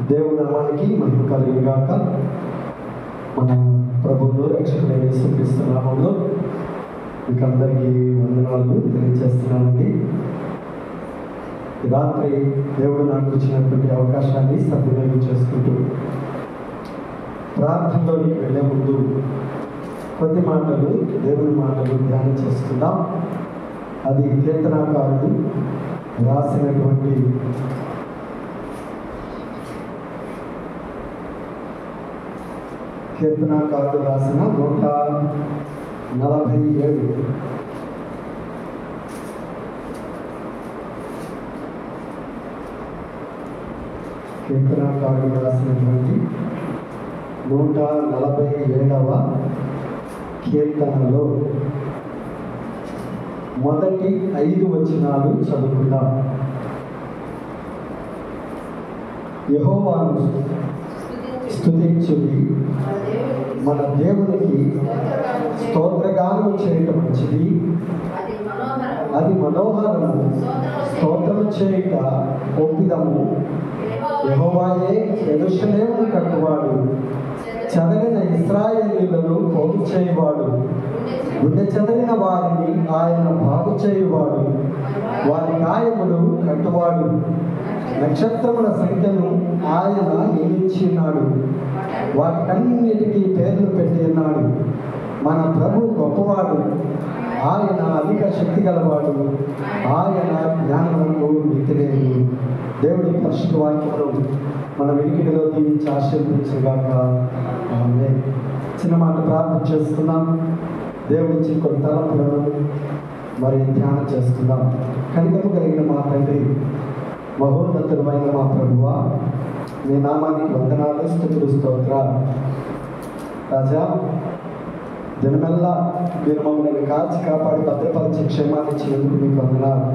దేవుని నామానికి మహిమ కలుగును గాక. మన ప్రభువును రక్షకుడైన యేసుక్రీస్తు నామములో మీకు అందరికీ వందనాలు తెలియజేస్తున్నానండి. రాత్రి దేవుడు నాకు ఇచ్చినటువంటి అవకాశాన్ని సద్వినియోగం చేసుకుంటూ ప్రార్థనలోకి వెళ్ళే ముందు కొద్ది మాటలు దేవుని మాటలు ధ్యానం చేసుకుందాం. అది కీర్తనాకారుడు రాసినటువంటి కీర్తనాకారుడు రాసిన 147 కీర్తనాకారుడు రాసినటువంటి 147వ కీర్తనలో మొదటి 5 వచనాలు చదువుకుందాం. యెహోవాను స్తుతించుడి, మన దేవునికి స్తోత్రగానము చేయటం మంచిది, అది మనోహరము, స్తోత్రము చేయుట ఒప్పిదము. యెహోవాయే యెరూషలేమును కట్టువాడు, చెదరిన ఇశ్రాయేలీయులను పోగు చేయువాడు, గుండె చెదరిన వారిని ఆయన బాగు చేయువాడు, వారి గాయములు కట్టువాడు. నక్షత్రముల సంఖ్యను ఆయన నియమించి ఉన్నాడు, వాటికన్నిటికీ పేర్లు పెట్టి ఉన్నాడు. మన ప్రభు గొప్పవాడు, ఆయన అధిక శక్తి గలవాడు, ఆయన జ్ఞానములకు మితిలేదు. దేవుడి పరిశుద్ధ వాక్యమును మన వెనుకలో దీవించి ఆశీర్వదించుగాక. ఆమేన్. చిన్న మాట ప్రార్థన చేసుకున్నాం. దేవుడిచ్చి కొన్ని తలంపులను మరి ధ్యానం చేసుకుందాం. కనికరము కలిగిన మా తండ్రి, మహోన్నతుడమైన మా ప్రభువా, నీ నామానికి వందనాలు, స్తుతులు, స్తోత్రాలు. రాజా, దినమెల్లా మీరు మమ్మల్ని కాచి కాపాడి భద్రపరిచి క్షేమాన్ని ఇచ్చినందుకు మీకు వందనాలు.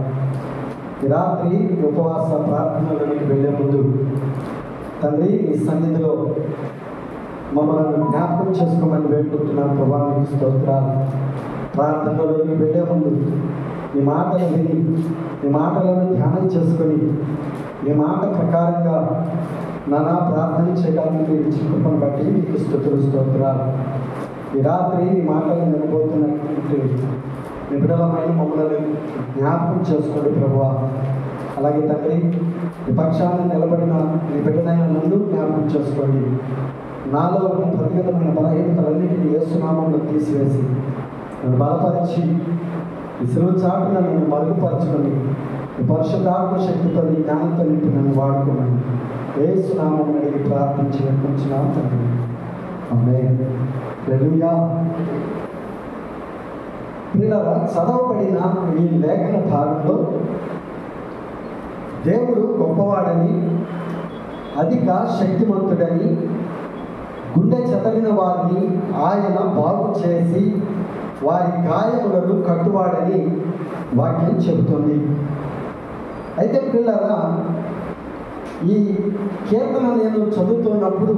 ఈ రాత్రి ఉపవాస ప్రార్థనలోనికి వెళ్ళే ముందు తండ్రి, ఈ సన్నిధిలో మమ్మల్ని జ్ఞాపకం చేసుకోమని వేడుకుంటున్నాను. ప్రభా, మీకు స్తోత్రాలు. ప్రార్థనలోకి వెళ్ళే ముందు నీ మాటలు విని, నీ మాటలను ధ్యానం చేసుకొని, నీ మాట ప్రకారంగా నానా ప్రార్థన చేయడానికి మీరు ఇచ్చిన కృపను బట్టి మీకు స్తుతులు, స్తోత్రాలు. ఈ రాత్రి నీ మాటలు వినబోతున్నటువంటి నిబిడలమైన మమ్మల్ని జ్ఞాపకం చేసుకోండి ప్రభువా. అలాగే తండ్రి, ఈ పక్షాన్ని నిలబడిన నీ బిడ్డనైన నన్ను జ్ఞాపకం చేసుకోండి. నాలో ఉన్న ప్రతి విధమైన బలహీనతలన్నింటినీ యేసునామములో తీసివేసి నన్ను బలపరిచి ఈ శిలువ చాటున నన్ను మరుగుపరచుకొని ఈ పరిశుద్ధాత్మ శక్తితో నీ జ్ఞానంతో నింపి నన్ను వాడుకోమని యేసునామమును అడిగి ప్రార్థించి వేడుకుంటున్నాను తండ్రి. ఆమేన్. హల్లెలూయా. ప్రియులారా, చదవబడిన ఈ లేఖన భాగంలో దేవుడు గొప్పవాడని, అధిక శక్తిమంతుడని, గుండె చెదరిన వారిని ఆయన బాగు చేసి వారి గాయములను కట్టువాడని వాక్యం చెబుతుంది. అయితే పిల్లరా, ఈ కీర్తన నేను చదువుతున్నప్పుడు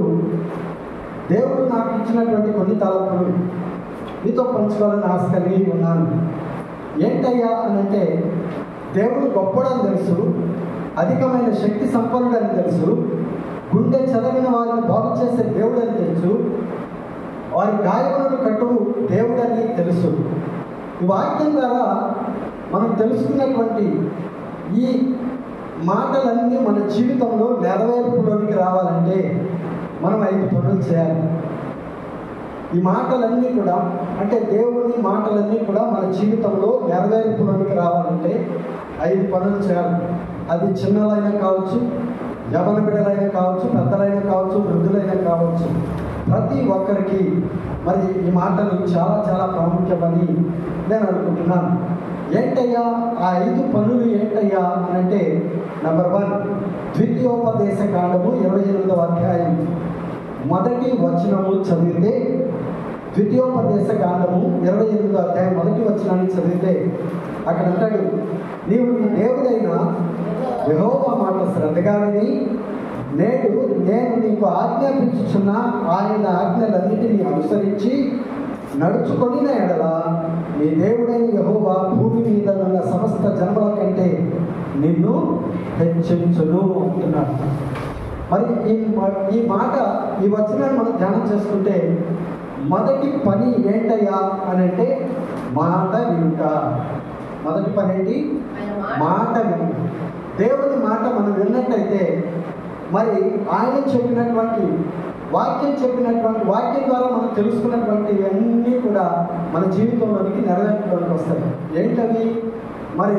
దేవుడు నాకు ఇచ్చినటువంటి కొన్ని తలంపులు మీతో పంచుకోవాలని ఆశ కలిగి ఉన్నాను. ఏంటయ్యా అని అంటే, దేవుడు గొప్పడని తెలుసు, అధికమైన శక్తి సంపన్నుడని తెలుసు, గుండె చదివిన వారిని బాగు చేసే దేవుడని తెలుసు, వారి గాయములను కట్టు దేవుడని తెలుసు. ఈ వాక్యం ద్వారా మనం తెలుసుకున్నటువంటి ఈ మాటలన్నీ మన జీవితంలో నెరవేర్పులోనికి రావాలంటే మనం 5 పనులు చేయాలి. ఈ మాటలన్నీ కూడా, అంటే దేవుని మాటలన్నీ కూడా మన జీవితంలో నెరవేర్పులోనికి రావాలంటే 5 పనులు చేయాలి. అది చిన్నలైనా కావచ్చు, యవన బిడ్డలైనా కావచ్చు, పెద్దలైనా కావచ్చు, వృద్ధులైనా కావచ్చు. ప్రతి ఒక్కరికి మరి ఈ మాటలు చాలా చాలా ప్రాముఖ్యమని నేను అనుకుంటున్నాను. ఏంటయ్యా ఆ 5 పనులు ఏంటయ్యా అని అంటే, నెంబర్ 1, ద్వితీయోపదేశ కాండము 28వ అధ్యాయం 1వ వచనము చదివితే, ద్వితీయోపదేశ కాండము 28వ అధ్యాయం 1వ వచనాన్ని చదివితే అక్కడ అంటాడు, నీవు నీ దేవుడైన యెహోవా మాట శ్రద్ధగా విని నేడు నేను నీకు ఆజ్ఞాపించుచున్న ఆయన ఆజ్ఞలన్నిటినీ అనుసరించి నడుచుకొనిన ఎడల నీ దేవుడైన యెహోవా భూమి మీద ఉన్న సమస్త జన్మల కంటే నిన్ను హెచ్చించును అంటున్నాడు. మరి ఈ మాట, ఈ వచనాన్ని మనం ధ్యానం చేసుకుంటే మొదటి పని ఏంటయ్యా అని అంటే మాట వినుట. మొదటి పని ఏంటి? మాట విను. దేవుని మాట మనం విన్నట్టయితే మరి ఆయన చెప్పినటువంటి వాక్యం ద్వారా మనం తెలుసుకున్నటువంటి ఇవన్నీ కూడా మన జీవితంలోనికి నెరవేర్చడానికి వస్తాయి. ఏంటవి? మరి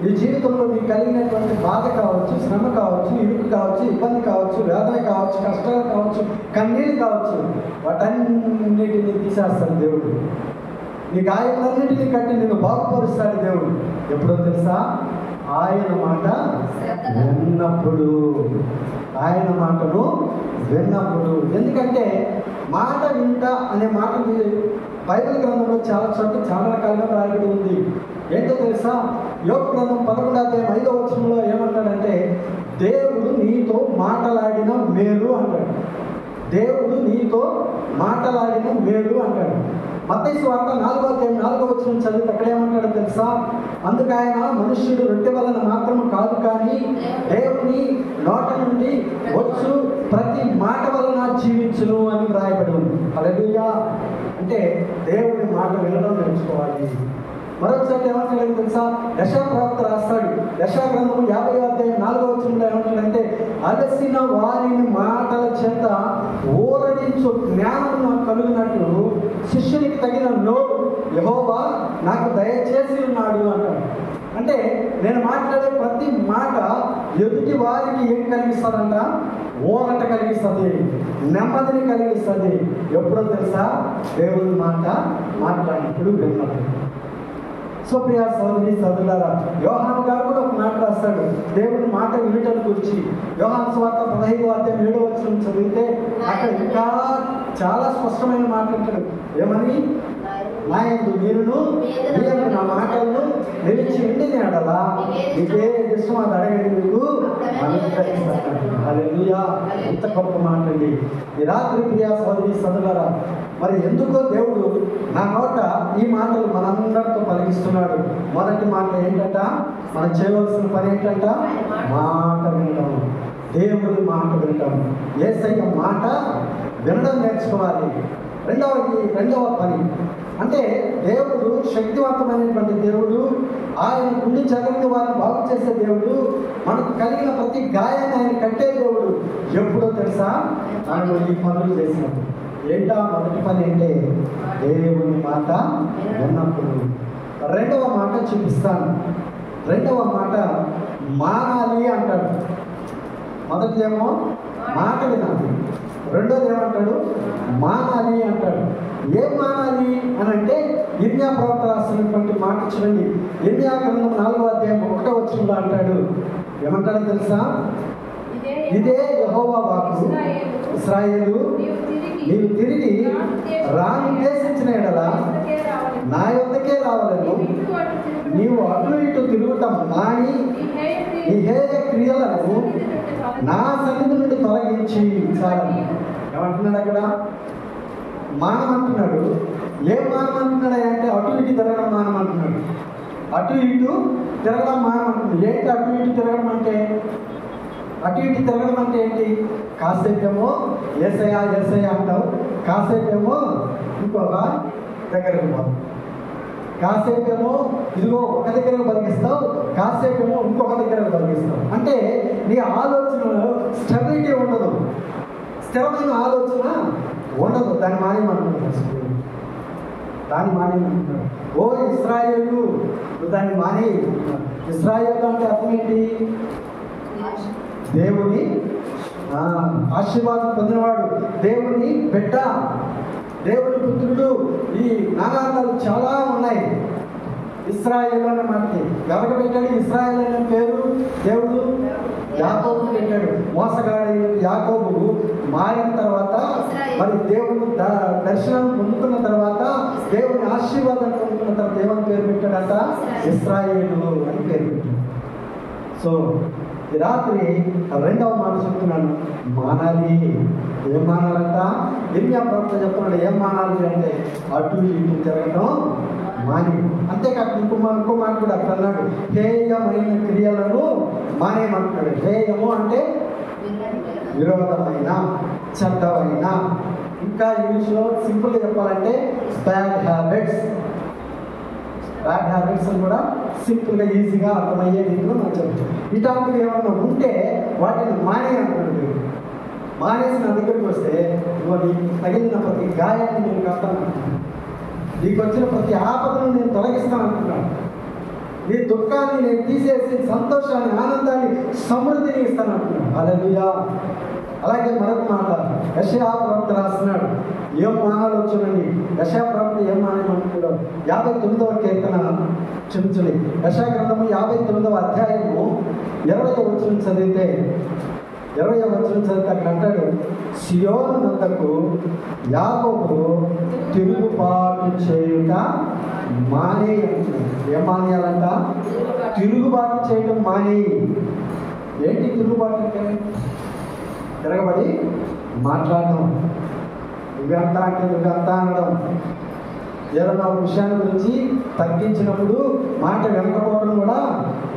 ఈ జీవితంలో నీకు కలిగినటువంటి బాధ కావచ్చు, శ్రమ కావచ్చు, ఇరుకు కావచ్చు, ఇబ్బంది కావచ్చు, వేదన కావచ్చు, కష్టాలు కావచ్చు, కన్నీళ్ళు కావచ్చు, వాటన్నిటిని తీసేస్తాడు దేవుడు. నీ గాయాలన్నిటినీ కట్టి నిన్ను బాగుపరుస్తాడు దేవుడు. ఎప్పుడో తెలుసా? ఆయన మాట విన్నప్పుడు. ఆయన మాటను విన్నప్పుడు. ఎందుకంటే మాట వింట అనే మాట బైబిల్ గ్రంథంలో చాలా చోట్ల చాలా రకాలుగా రాయబడి ఉంది. ఏంటో తెలుసా? యోబు గ్రంథం 11వ అధ్యాయం 5వ వచనంలో ఏమంటాడంటే, దేవుడు నీతో మాటలాడిన మేలు అంటాడు. దేవుడు నీతో మాటలాడిన మేలు అంటాడు. మత్తయి సువార్త 4వ అధ్యాయం 4వ వచనం చదివితే అక్కడ ఏమంటాడో తెలుసా? అందుకు ఆయన మనుష్యుడు రొట్టె వలన మాత్రం కాదు కానీ దేవుని నోట నుండి వచ్చు ప్రతి మాట వలన జీవించును అని వ్రాయబడి ఉంది. హల్లెలూయా. అంటే దేవుని మాట వినడం నేర్చుకోవాలి. మరొకసారి ఏమంటాడని తెలుసా? యెషయా ప్రవక్త రాస్తాడు. యెషయా గ్రంథం 50వ అధ్యాయం 4వ వచనంలో ఏమంటాడంటే, అలసిన వారిని మాటల చేత ఊరడించు జ్ఞానం నాకు కలుగునట్లు శిష్యునికి తగిన నోరు యెహోవా నాకు దయచేసి ఉన్నాడు అంటాడు. అంటే నేను మాట్లాడే ప్రతి మాట ఎదుటి వారికి ఏం కలిగిస్తుందంట? ఊరట కలిగిస్తుంది, నెమ్మదిని కలిగిస్తుంది. ఎప్పుడో తెలుసా? దేవుని మాట మాట్లాడినప్పుడు విన్నప్పుడు. సో ప్రియ సోదరి సోదరులారా, యోహాను గారు కూడా ఒక మాట రాస్తాడు దేవుని మాట వినటం గురించి. యోహాను సువార్త 15వ అధ్యాయం 7వ వచనం చదివితే అక్కడ ఇంకా చాలా స్పష్టమైన మాట అంటాడు. ఏమని? నా యందు మీరును నా మాటలను నిలిచి ఉండిన ఎడలా మీకే ఇష్టం అది అడగండి మీకు అనుగ్రహిస్తాను. హల్లెలూయా. ఎంత గొప్ప మాట అండి. ఈ రాత్రి ప్రియ సోదరి సోదరులారా, మరి ఎందుకో దేవుడు నా నోట ఈ మాటలు మనందరితో పలికిస్తున్నాడు. మొదటి మాట ఏంటంట? మనం చేయవలసిన పని ఏంటంట? మాట వినడం. దేవుని మాట వినడం. యేసయ్య మాట వినడం నేర్చుకోవాలి. రెండవ పని అంటే దేవుడు శక్తివంతమైనటువంటి దేవుడు. ఆయన గుండె జగన్ని వారిని బాగు చేసే దేవుడు. మనకు కలిగిన ప్రతి గాయాన్ని ఆయన కట్టే దేవుడు. ఎప్పుడో తెలుసా? మనం ఈ పనులు చేసినప్పుడు. ఏంటా మొదటి పని అంటే దేవుని మాట విన్నప్పుడు. రెండవ మాట చూపిస్తాను. రెండవ మాట మానాలి అంటాడు. మొదటిదేమో మాట వినాలి, రెండోది ఏమంటాడు? మానాలి అంటాడు. ఏం మానాలి అని అంటే ఇర్మియా ప్రవక్త రాసినటువంటి మాట చూడండి. ఇర్మియా గ్రంథం 4వ అధ్యాయం 1వ వచనంలో అంటాడు. ఏమంటాడో తెలుసా? ఇదే యెహోవా వాక్కు, ఇశ్రాయేలు నీవు తిరిగి రానుద్దేశించిన ఎడల నా యొద్దకే రావాలను. నీవు అటు ఇటు తిరుగుటం మాని నీ హేయ క్రియలను నా సన్నిధి నుండి తొలగించి చాలని. ఏమంటున్నాడు అక్కడ? మానమంటున్నాడు. ఏం మానమంటున్నాడు అంటే అటు ఇటు తిరగడం మానమంటున్నాడు. అటు ఇటు తిరగడం మానమంటున్నాడు. ఏంటి అటు ఇటు తిరగడం అంటే? అటు ఇటు తిరగడం అంటే ఏంటి? కాసేపేమో యేసయ్యా యేసయ్యా అంటావు, కాసేపేమో ఇంకొక దగ్గరకు పోతావు, కాసేపేమో ఇదిగో ఒక దగ్గరకు బలిగిస్తావు, కాసేపేమో ఇంకొక దగ్గరకు బలిగిస్తావు. అంటే నీ ఆలోచనలో స్టెబిలిటీ ఉండదు, స్థిరమైన ఆలోచన ఉండదు. దాన్ని మానేయమంటున్నాడు. దాన్ని మానేయమంటున్నాడు. ఓ ఇశ్రాయేలు దాన్ని మానేయమంటున్నాడు. ఇశ్రాయేలు అంటే అర్థం ఏంటి? దేవుని ఆశీర్వాదం పొందినవాడు, దేవుని బిడ్డ, దేవుని పుత్రుడు. ఈ నాగాలు చాలా ఉన్నాయి. ఇశ్రాయేలు అనే మాటకి ఎవరికి పెట్టాడు? ఇశ్రాయేలు అనే పేరు దేవుడు యాకోబు పెట్టాడు. మోసగాడి యాకోబు మారిన తర్వాత, మరి దేవుడు దర్శనం పొందుకున్న తర్వాత, దేవుని ఆశీర్వాదం పొందుకున్న తర్వాత ఏమని పేరు పెట్టాడంట? ఇశ్రాయేలు అని పేరు పెట్టాడు. సో ఈ రాత్రి రెండవ మాట చెప్తున్నాను, మానాలి. ఏం మానాలంట? ఇర్మియా ప్రవక్త చెప్తున్నాడు ఏం మానాలి అంటే అటు ఇటు తిరగటం మాని. అంతేకాక ఇంకో మాట కూడా అక్కడ అన్నాడు, హేయమైన క్రియలను మానేయమంటున్నాడు. హేయము అంటే విరోధమైన, చెడ్డమైన, ఇంకా ఇంగ్లీష్లో సింపుల్గా చెప్పాలంటే బ్యాడ్ హ్యాబిట్స్. బ్యాడ్ హ్యాబిట్స్ అని కూడా సింపుల్గా ఈజీగా అర్థమయ్యే రీతిలో మనం చెప్తాం. ఇట్లాంటివి ఏమన్నా ఉంటే వాటిని మానేయంటున్నాడు. మానేసి నా దగ్గరికి వస్తే నీకు తగిలిన ప్రతి గాయాన్ని నేను కడతాను, నీకు వచ్చిన ప్రతి ఆపదను నేను తొలగిస్తాను అంటున్నాను. నీ దుఃఖాన్ని నేను తీసేసి సంతోషాన్ని, ఆనందాన్ని, సమృద్ధిని ఇస్తాను అంటున్నాను. హల్లెలూయా. అలాగే మరొక మాట యెషయా ప్రవక్త రాస్తున్నాడు, ఏం మానాలో చూడండి. యెషయా ప్రవక్త ఏం మానేయమంటున్నాడు? 59వ కీర్తన క్షమించండి, యెషయా గ్రంథము 59వ అధ్యాయము 20వ వచనం చదివితే, 20వ వచనం చదివితే అక్కడ అంటాడు, సియోను నందకు యాకోబు తిరుగుబాటు చేయుట మానే అంటున్నాడు. ఏం మానేయాలంట? తిరుగుబాటు చేయడం మానేయి. ఏంటి తిరుగుబాటు అంటే? తిరగబడి మాట్లాడడం, నువ్వెంత అంటే నువ్వెంత అనడం, ఏదన్నా ఒక విషయాన్ని గురించి తగ్గించినప్పుడు మాట వెనకపోవడం కూడా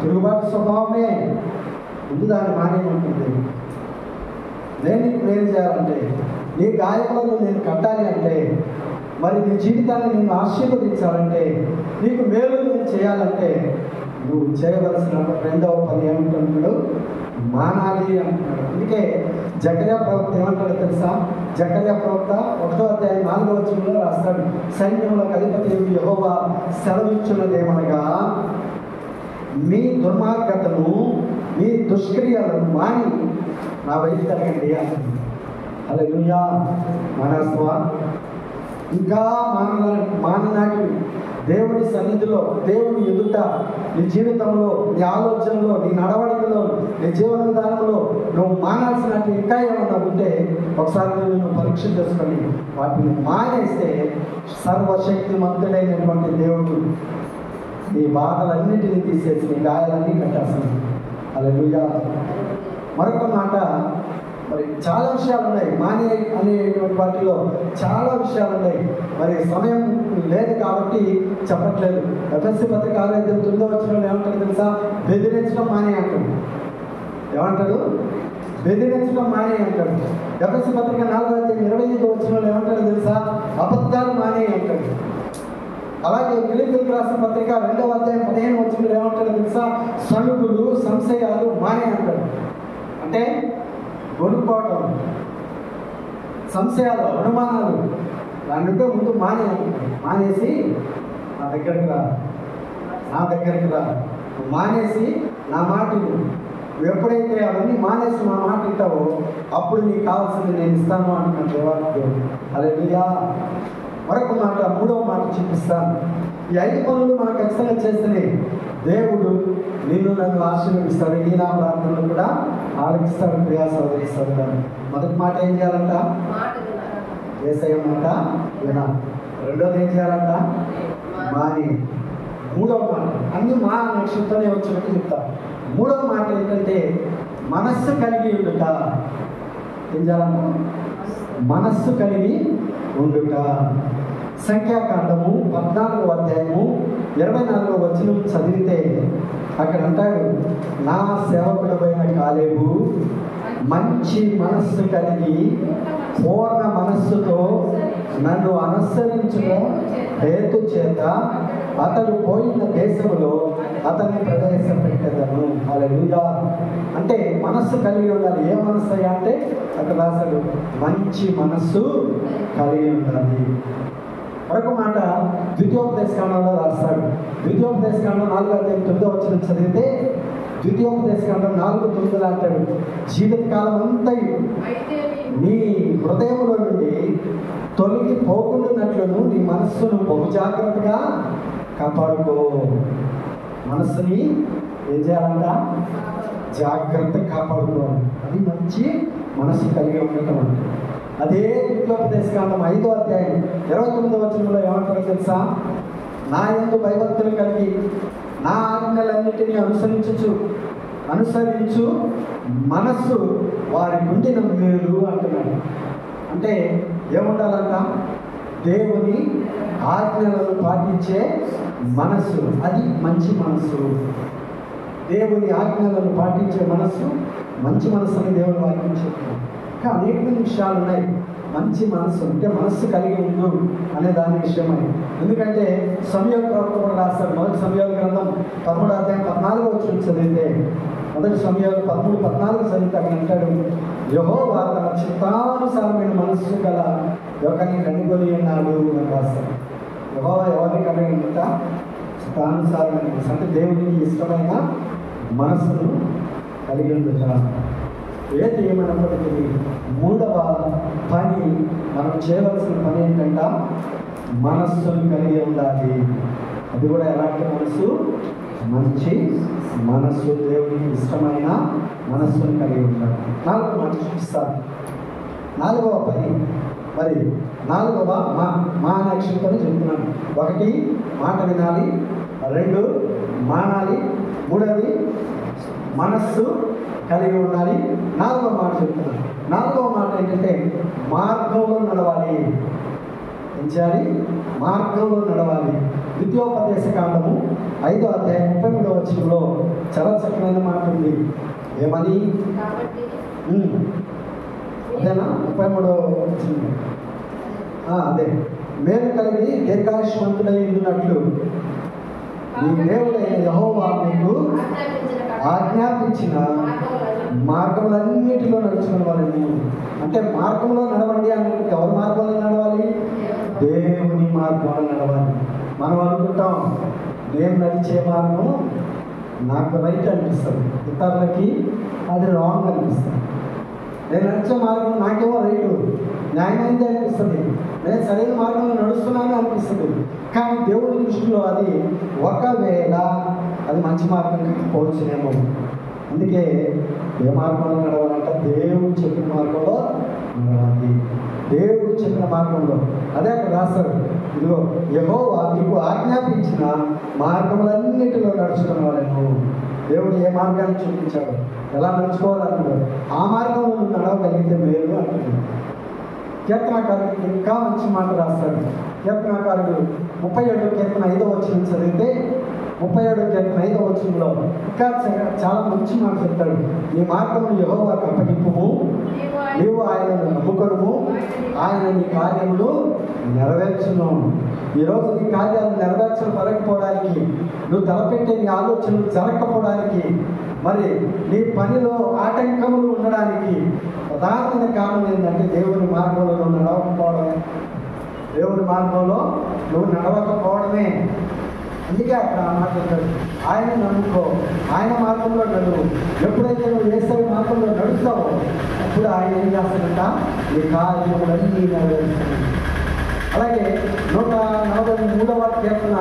తిరుగుబాటు స్వభావమే. ముందు దాన్ని మానేయమంటుంది. నేను నీకు మేలు చేయాలంటే, నీ గాయకులను నేను కట్టాలి అంటే, మరి నీ జీవితాన్ని నేను ఆశీర్వదించాలంటే, నీకు మేలు నేను చేయాలంటే, నువ్వు చేయవలసిన రెండవ పని ఏమంటున్నాడు? మానాలి అంటున్నాడు. అందుకే జకర్యా ప్రవక్త ఏమంటాడో తెలుసా? జకర్యా ప్రవక్త 1వ అధ్యాయం 4వ వచనంలో రాస్తాడు, సైన్యములకు అధిపతి యెహోవా సెలవిచ్చున్నదేమనగా, మీ దుర్మార్గతను, మీ దుష్క్రియలను మాని నా వైపు తిరగండి అంటుంది. హల్లెలూయా. మానస్వా ఇంకా మాననాటి దేవుని సన్నిధిలో, దేవుని ఎదుట, నీ జీవితంలో, నీ ఆలోచనలో, నీ నడవడికలో, నీ జీవన విధానంలో నువ్వు మానాల్సినట్టు ఇంకా ఏమన్నా ఉంటే ఒకసారి నువ్వు పరీక్ష చేసుకొని వాటిని మానేస్తే సర్వశక్తిమంతుడైనటువంటి దేవుడు నీ బాధలన్నింటినీ తీసేసి నీ గాయాలన్నీ కట్టేస్తాను. హల్లెలూయా. మరొక మాట, మరి చాలా విషయాలు ఉన్నాయి మానే అనేటువంటి వాటిలో, చాలా విషయాలు ఉన్నాయి. మరి సమయం లేదు కాబట్టి చెప్పట్లేదు. ఎఫ్ఎస్సి పత్రిక 6:9 వచనంలో ఏమంటాడు తెలుసా? బెదిరించడం మానే అంటాడు. ఏమంటాడు? బెదిరించడం మానే అంటాడు. ఎఫ్ఎస్సి పత్రిక 4:25 వచనంలో ఏమంటాడు తెలుసా? అబద్ధాలు మానే అంటాడు. అలాగే ఫిలిప్పీయులకు రాసిన పత్రిక 2వ అధ్యాయం 15వ వచనంలో ఏమంటాడు తెలుసా? సణుగులు, సంశయాలు మానే అంటాడు. అంటే కొనుక్కోవటం, సంశయాలు, అనుమానాలు, దానికంటే ముందు మానేసి నా దగ్గరికి రా, నా దగ్గరికి రా, మానేసి నా మాట నువ్వు ఎప్పుడైతే అవన్నీ మానేసి నా మాట ఇస్తావో అప్పుడు నీకు కావాల్సింది నేను ఇస్తాను అంటున్నాను దేవాలయం. హల్లెలూయా. మరొక మాట, 3వ మాట చూపిస్తాను. ఈ 5 పనులు మనం ఖచ్చితంగా చేస్తేనే దేవుడు నిన్ను నన్ను ఆశీర్వదిస్తాడు. నీ నా ప్రార్థనలు కూడా ఆలకిస్తాడు. ప్రియా సోదరి సోదరుడు, మొదటి మాట ఏం చేయాలంట? యేసయ్య మాట వినాలి. రెండోది ఏం చేయాలంట? మాని. 3వ మాట, అన్ని మా నక్షత్రంతోనే వచ్చినట్టు చెప్తా. 3వ మాట ఏంటంటే మనస్సు కలిగి ఉండుట. ఏం చేయాలంట? మనస్సు కలిగి ఉండుట. సంఖ్యాకాండము 14వ అధ్యాయము 24వ వచనం చదివితే అక్కడ అంటాడు, నా సేవకుడైన కాలేబు మంచి మనస్సు కలిగి పూర్ణ మనస్సుతో నన్ను అనుసరించడం హేతు చేత అతడు పోయిన దేశంలో అతన్ని ప్రవేశపెట్టేదను. హల్లెలూయా. అంటే మనస్సు కలిగి ఉండాలి. ఏ మనస్సు అయ్యా అంటే అక్కడ రాశాడు, మంచి మనస్సు కలిగి ఉండాలి. మరొక మాట ద్వితీయోపదేశకాండంలో రాస్తాడు. ద్వితీయోపదేశకాండం 4:9 వచనం చదివితే, ద్వితీయోపదేశకాండం 4:9 అంటాడు, జీవితకాలం అంతా నీ హృదయంలో నుండి తొలగిపోకుండానట్లును నీ మనస్సును బహు జాగ్రత్తగా కాపాడుకో. మనస్సుని ఏం చేయాలంట? జాగ్రత్తగా కాపాడుకోవాలి. అది మంచి మనస్సు కలిగి ఉండటం అంటే. అదే ద్వితీయోపదేశకాండం 5వ అధ్యాయం 29వ వచనంలో ఏమంటారో తెలుసా? నా యందు భయభక్తులు కలిగి నా ఆజ్ఞలన్నిటినీ అనుసరించు మనస్సు వారి గుండెన మేలు అంటున్నాడు. అంటే ఏముండాలంట? దేవుని ఆజ్ఞలను పాటించే మనస్సు, అది మంచి మనస్సు. దేవుని ఆజ్ఞలను పాటించే మనస్సు మంచి మనస్సు అని దేవుని వాక్యం చెప్తున్నాడు. ఇంకా అనేక విషయాలు ఉన్నాయి. మంచి మనస్సు అంటే మనస్సు కలిగి ఉండు అనే దాని విషయమై. ఎందుకంటే సమూయేలు ప్రవక్త కూడా రాస్తారు. మొదటి సమూయేలు గ్రంథం 13వ అధ్యాయం 14వ వచనం చదివితే, మొదటి సమూయేలు 13:14 చదివితే అక్కడ అంటాడు, యెహోవా తన చిత్తానుసారమైన మనస్సు గల ఒకరిని కనుగొని ఉన్నాడు అని రాస్తాడు. యెహోవా ఎవరిని కనుగొంట? చిత్తానుసారమైన మనసు అంటే దేవునికి ఇష్టమైన మనస్సును కలిగి ఉండుట. ఏది ఏమైనప్పటికీ 3వ పని, మనం చేయవలసిన పని ఏంటంట? మనస్సును కలిగి ఉండాలి. అది కూడా ఎలాంటి మనస్సు? మంచి మనస్సు, దేవునికి ఇష్టమైన మనస్సును కలిగి ఉండాలి. 4వ మాట చూపిస్తాను. 4వ పని, మరి 4వ మా అనే అక్షరంతో చెప్తున్నాను. 1 మాట వినాలి, 2 మానాలి, 3ది మనస్సు కలిగి ఉండాలి. 4వ మాట చెప్తున్నాను. 4వ మాట ఏంటంటే మార్గంలో నడవాలి. ఏం చేయాలి? మార్గంలో నడవాలి. ద్వితీయోపదేశకాండము 5వ అధ్యాయం 33వ వచనంలో చాలా చక్కమైన మాట ఉంది. ఏమని? అదేనా 33వ వచనం? అదే, మేలు కలిగి దీర్ఘాయుష్మంతుడై ఉండినట్లు నీ దేవుడైన యెహోవా మీకు ఆజ్ఞాపించిన మార్గములన్నిటిలో నడుచుకున్న వాళ్ళని. అంటే మార్గంలో నడవండి అంటే ఎవరి మార్గంలో నడవాలి? దేవుని మార్గంలో నడవాలి. మనం అనుకుంటాం నేను నడిచే మార్గం నాకు రైట్ అనిపిస్తుంది, ఇతరులకి అది రాంగ్ అనిపిస్తుంది. నేను నడిచే మార్గం నాకేమో రైటు న్యాయమైంది అనిపిస్తుంది, నేను సరైన మార్గంలో నడుస్తున్నాను అనిపిస్తుంది. కానీ దేవుడి దృష్టిలో అది ఒకవేళ అది మంచి మార్గం కాకపోవచ్చునేమో. అందుకే ఏ మార్గంలో నడవాలంట? దేవుడు చెప్పిన మార్గంలో నడవాలి. దేవుడు చెప్పిన మార్గంలో. అదే అక్కడ రాస్తారు, ఇదిగో యెహోవా మీకు ఆజ్ఞాపించిన మార్గములన్నిటిలో నడుచుకున్న వాళ్ళను. దేవుడు ఏ మార్గాన్ని చూపించాడు, ఎలా నడుచుకోవాలన్నాడు, ఆ మార్గంలో నువ్వు నడవగలిగితే మేలు అంటున్నాడు. కీర్తనాకారుడు ఇంకా మంచి మాట రాస్తాడు. కీర్తనాకారుడు 37వ కీర్తన 5వ వచనం చదివితే 37వ కీర్తన 5వ వచనంలో ఇంకా చాలా మంచి మాట చెప్తాడు. నీ మార్గము యెహోవాకు అప్పగింపుము, నీవు ఆయనను నమ్ముకొనుము, ఆయన నీ కార్యములు నెరవేర్చును. ఈరోజు నీ కార్యాలు నెరవేర్చకపోవడానికి, నువ్వు తలపెట్టే నీ ఆలోచనలు జరగకపోవడానికి, మరి నీ పనిలో ఆటంకములు ఉండడానికి ప్రధానమైన కారణం ఏంటంటే దేవుని మార్గంలో నువ్వు నడవకపోవడమే. దేవుని మార్గంలో నువ్వు నడవకపోవడమే. అందుకే అక్కడ మాట్లాడతాడు, ఆయన నమ్ముకో, ఆయన మార్గంలో నడువు. ఎప్పుడైతే నువ్వు యేసయ్య మార్గంలో నడుస్తావో అప్పుడు ఆయన ఏం చేస్తాడంట? నీ కార్యములన్నీ నెరవేరుస్తాడు. అలాగే 143వ కీర్తన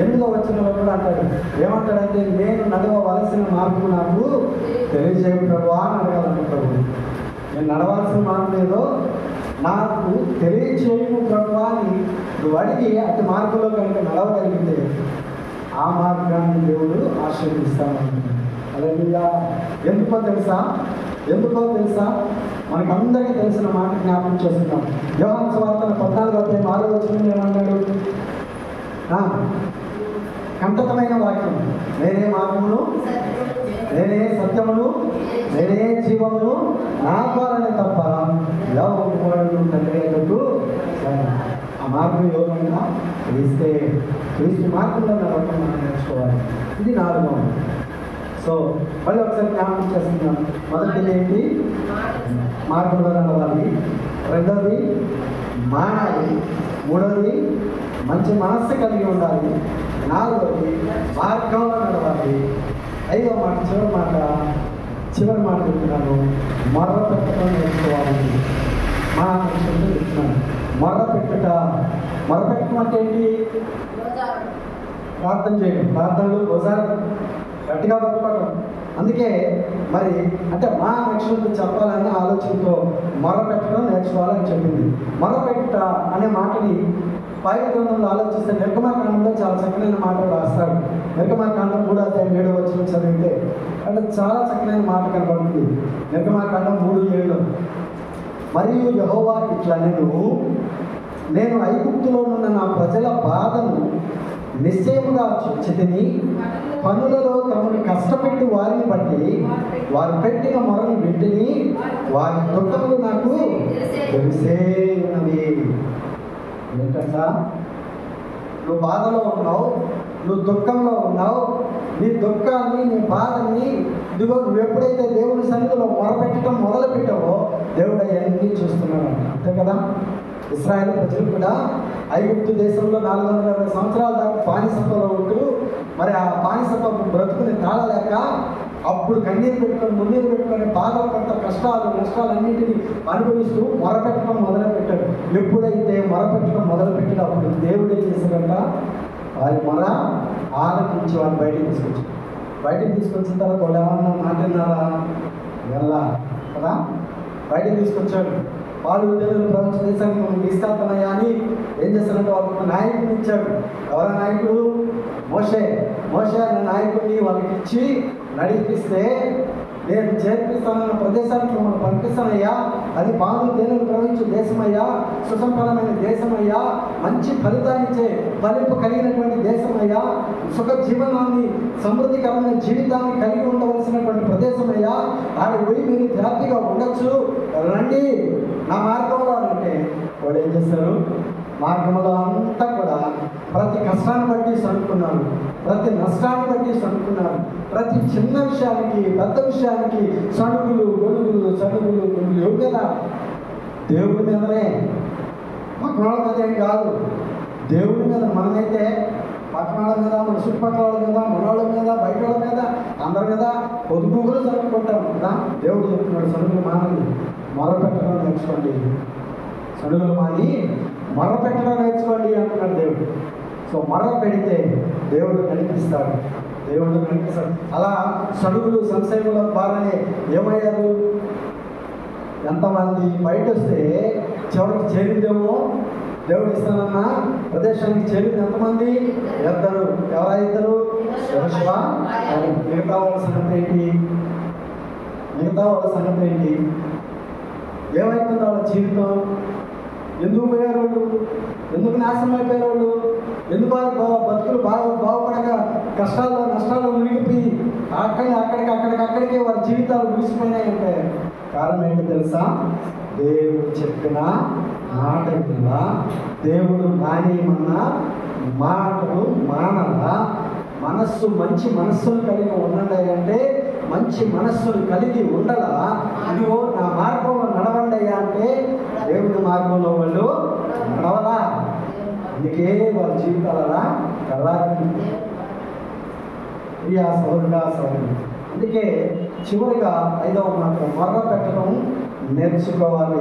8వ వచనంలో కూడా అంటాడు. ఏమంటాడంటే, నేను నడవవలసిన మార్గం నాకు తెలియజేయ ప్రభువా అని అడగాలనుకుంటాడు. నేను నడవాల్సిన మార్గం ఏదో నాకు తెలియచేయము ప్రభువా అని నువ్వు అడిగి అటు మార్గంలో కనుక నడవగలిగితే ఆ మార్గాన్ని దేవుడు ఆశీర్వదిస్తానంటున్నాడు. అలా ఎందుకో తెలుసా మనకందరికీ తెలిసిన మాట జ్ఞాపకం చేస్తున్నాం. యోహాను సువార్త 14వ అధ్యాయం 6వ వచనం ఏమన్నాడు? కంటకమైన వాక్యం, నేనే మార్గమును, నేనే సత్యమును, నేనే జీవమును, నా ద్వారానే తప్ప ఎవరు తండ్రి ఎందుకు. ఆ మార్గం యోగంగా క్రీస్తు మార్గంలో నడవటం మనం నేర్చుకోవాలి. ఇది 4వ. సో మళ్ళీ ఒకసారి జ్ఞాపకం చేస్తున్నాం. మొదటిది ఏంటి? మార్గంలో నడవాలి. 2వది మానాలి. 3వది మంచి మనస్సు కలిగి ఉండాలి. 4వది మార్గంలో నడవాలి. 5వ మాట, చివరి మాట, చివరి మాట చెప్తున్నాను, మొర్ర పెట్టడం నేర్చుకోవాలని. మా విషయంలో చెప్తున్నాను, మొర్ర పెట్టడం అంటే ఏంటి? ప్రార్థన చేయడం, ప్రార్థనలు ఒకసారి గట్టిగా పట్టుకోవడం. అందుకే మరి అంటే మా రక్షణతో చెప్పాలనే ఆలోచనతో మొర్ర పెట్టడం నేర్చుకోవాలని చెప్పింది. మొర్ర పెట్టుట అనే మాటని బైబిల్ గ్రంథంలో ఆలోచిస్తే నిర్గమాకాండంలో చాలా చక్కనైన మాటలు రాస్తాడు. నిర్గమాకాండం 3:7 చదివితే అంటే చాలా చక్కనైన మాట కనబడుతుంది. నిర్గమాకాండం 3:7 మరియు యెహోవా ఇట్లనెను, నేను ఐగుప్తులో ఉన్న నా ప్రజల బాధను నిశ్చయముగా చూచితిని, పనులలో తమను కష్టపెట్టి వారిని బట్టి వారు పెట్టిన మొరను వింటిని, వారి దుఃఖములు నాకు తెలిసే ఉన్నది. ఏంటంట? నువ్వు బాధలో ఉన్నావు, నువ్వు దుఃఖంలో ఉన్నావు, నీ దుఃఖాన్ని నీ బాధని ఇదిగో నువ్వు ఎప్పుడైతే దేవుని సన్నిధిలో మొరపెట్టడం మొదలు పెట్టావో దేవుడు అవన్నీ చూస్తున్నాడు. అంతే కదా? ఇశ్రాయేలు ప్రజలు కూడా ఐగుప్తు దేశంలో 420 సంవత్సరాల దాకా బానిసత్వంలో ఉంటూ మరి ఆ బానిసత్వం బ్రతుకుని తాళలేక అప్పుడు కన్నీరు పెట్టుకొని మున్నీరు పెట్టుకొని బాధలు పడ్డ కష్టాలు నష్టాలన్నింటినీ అనుభవిస్తూ మొరపెట్టడం మొదలుపెట్టాడు. ఎప్పుడైతే మొరపెట్టడం మొదలుపెట్టాడో అప్పుడు దేవుడు ఏం చేశాడంట? వారి మొర ఆలకించి వారిని బయటికి తీసుకొచ్చిన తర్వాత వాళ్ళు ఏమన్నా మాట్లాడినారా? వెళ్ళా కదా, బయటికి తీసుకొచ్చాడు. వాళ్ళు తెలుగు ప్రపంచ దేశానికి మనం తీసుకెళ్తున్నాయా అని ఏం చేస్తారంటే వాళ్ళకి నాయకుడిని ఇచ్చాడు. ఎవరైనా నాయకుడు? మోషే అనే నాయకుడిని వాళ్ళకి ఇచ్చి నడిపిస్తే, నేను చేర్పిస్తానన్న ప్రదేశానికి మనం పంపిస్తానయ్యా, అది పాలు తేనెలు ప్రవహించే దేశమయ్యా, సుసంపన్నమైన దేశమయ్యా, మంచి ఫలితాన్నిచ్చే ఫలింపు కలిగినటువంటి దేశమయ్యా, సుఖ జీవనాన్ని సమృద్ధికరమైన జీవితాన్ని కలిగి ఉండవలసినటువంటి ప్రదేశమయ్యా, ఆడ పోయి మీరు హ్యాపీగా ఉండొచ్చు, రండి నా మార్గంలో అంటే వాడు ఏం చేస్తారు? మార్గంలో అంతా కూడా ప్రతి కష్టాన్ని బట్టి సనుక్కున్నారు, ప్రతి నష్టాన్ని బట్టి సనుక్కున్నారు, ప్రతి చిన్న విషయానికి పెద్ద విషయానికి సణుగులు గొడుగులు ఎవరి మీద? దేవుడి మీదనే. పక్కన మీద ఏం కాదు, దేవుడి మీద. మనమైతే పక్కన మీద, మన చుట్టుపక్కల వాళ్ళ మీద, మనవాళ్ళ మీద, బయట వాళ్ళ మీద, అందరి మీద పొదుపులు జరుపుకుంటాం కదా. దేవుడు చెప్తున్నాడు, సణుగులు మానండి, మొరపెట్టడం నేర్చుకోండి, సణుగులు మాని మొరపెట్టడం నేర్చుకోండి అంటున్నాడు దేవుడు. సో మొర్ర పెడితే దేవుడు నడిపిస్తాడు. అలా సడుగులు సంశయముల ద్వారానే ఏమయ్యారు? ఎంతమంది బయట వస్తే చివరికి చేరిందేమో దేవుడు ఇస్తానన్న ప్రదేశానికి చేరింది ఎంతమంది? 2. ఎవరా 2? యెహోషువ. మిగతా వాళ్ళ సంగతి ఏంటి? ఏమైపోయింది వాళ్ళ జీవితం? ఎందుకు పోయారు వాళ్ళు? ఎందుకు నాశనం అయిపోయారు వాళ్ళు? ఎందుకు బతుకులు బాగుపడక కష్టాల్లో నష్టాల్లో మునిగిపోయి అక్కడికి వారి జీవితాలు ముగిసిపోయినాయంటే కారణం ఏంటో తెలుసా? దేవుడు చెప్పిన మాట మీద దేవుడు మానేయమన్నా మాటలు మానలా. మంచి మనస్సును కలిగి ఉండండి అంటే మంచి మనస్సును కలిగి ఉండలా. ఇదిగో నా మార్గంలో నడవండి అయ్యా అంటే దేవుడి మార్గంలో వాళ్ళు నడవలా. అందుకే వాళ్ళ జీవితాలలా కర్రాకి ప్రియా సహోదరుడా సహోదరుడు. అందుకే చివరిగా 5వ మాట, మొర్ర పెట్టడం నేర్చుకోవాలి.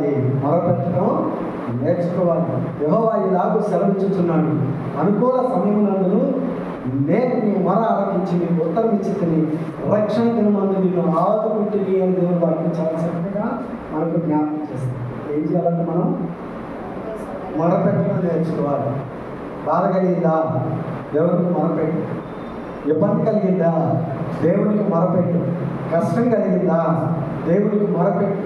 యెహోవా ఇలాగూ సెలవిచ్చుచున్నాడు, అనుకూల సమయమునందును నేను నీ మొర ఆలకించి నీకు ఉత్తరం ఇచ్చి తిని రక్షణ దినమందు నిన్ను ఆదుకుంటుంది అని దేవుడు వాటిని చాలా చక్కగా మనకు జ్ఞాపకం చేస్తాం. ఏం చేయాలంటే మనం మొరపెట్టడం నేర్చుకోవాలి. బాధ కలిగిందా? దేవునికి మొరపెట్టు. ఇబ్బంది కలిగిందా? దేవునికి మొరపెట్టు. కష్టం కలిగిందా? దేవునికి మొరపెట్టు.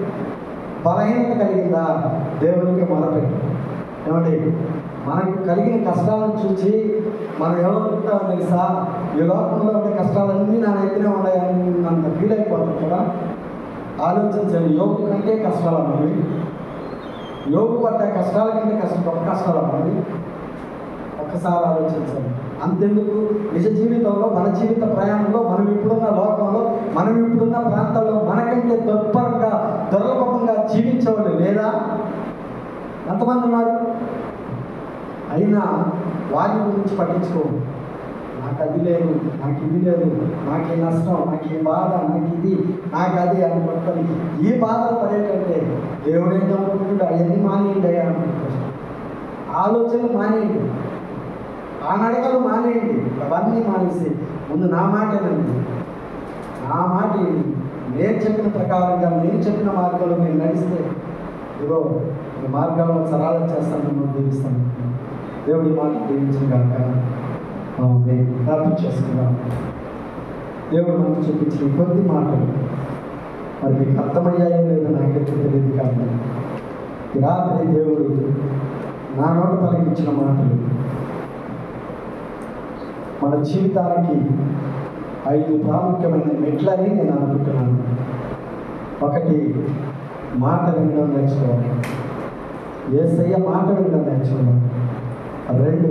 బలహీనత కలిగిందా? దేవునికి మొరపెట్టు. ఏమండి, మనకు కలిగిన కష్టాలను చూసి మనం ఏమనుకుంటామో తెలుసా? ఈ లోకంలో ఉండే కష్టాలన్నీ నా దగ్గరే ఉన్నాయని అంత ఫీల్ అయిపోతాం కదా. ఆలోచించండి, యోగు కంటే కష్టాలు అన్నవి, యోగు పడ్డ కష్టాల కంటే గొప్ప కష్టాలు అన్నవి. ఒక్కసారి ఆలోచించండి. అంతెందుకు నిజ జీవితంలో, మన జీవిత ప్రయాణంలో, మనం ఇప్పుడున్న లోకంలో, మనం ఇప్పుడున్న ప్రాంతాల్లో మనకంటే దుర్లభంగా జీవించేవాళ్ళు లేదా? ఎంతమంది ఉన్నారు? అయినా వారి గురించి పట్టించుకోవు. నా నాకు అది లేదు, నాకు ఇది లేదు, నాకు ఈ నష్టం, నాకు ఈ బాధ, నాకు ఇది, నాకు అది అని పట్టుకొని ఈ బాధలు పడేటంటే దేవుడు ఏం అనుకుంటుంటే అవన్నీ మానేయండి అయ్యా అనుకుంటాడు. ఆలోచనలు మానేయండి, ఆ నడకలు మానేయండి, అవన్నీ మానేసి ముందు నా మాటేనండి, నా మాట నేను చెప్పిన ప్రకారంగా నేను చెప్పిన మార్గంలో మీరు నడిస్తే ఇదిగో ఈ మార్గాలను సరళం చేస్తాను, మనం దీవిస్తాను. దేవుడి మాట దీవించిన కాక ప్రార్థన చేసుకున్నాం. దేవుడు మనకు చూపించిన కొద్ది మాటలు మరి మీకు అర్థమయ్యాయో లేదో నాకైతే తెలియదు, కానీ ఈ రాత్రి దేవుడు నా నోట పలికించిన మాటలు మన జీవితానికి 5 ప్రాముఖ్యమైన మెట్లని నేను అనుకుంటున్నాను. 1, మాట వినడం నేర్చుకోవాలి. యేసయ్య మాట వినడం నేర్చుకోవాలి. 2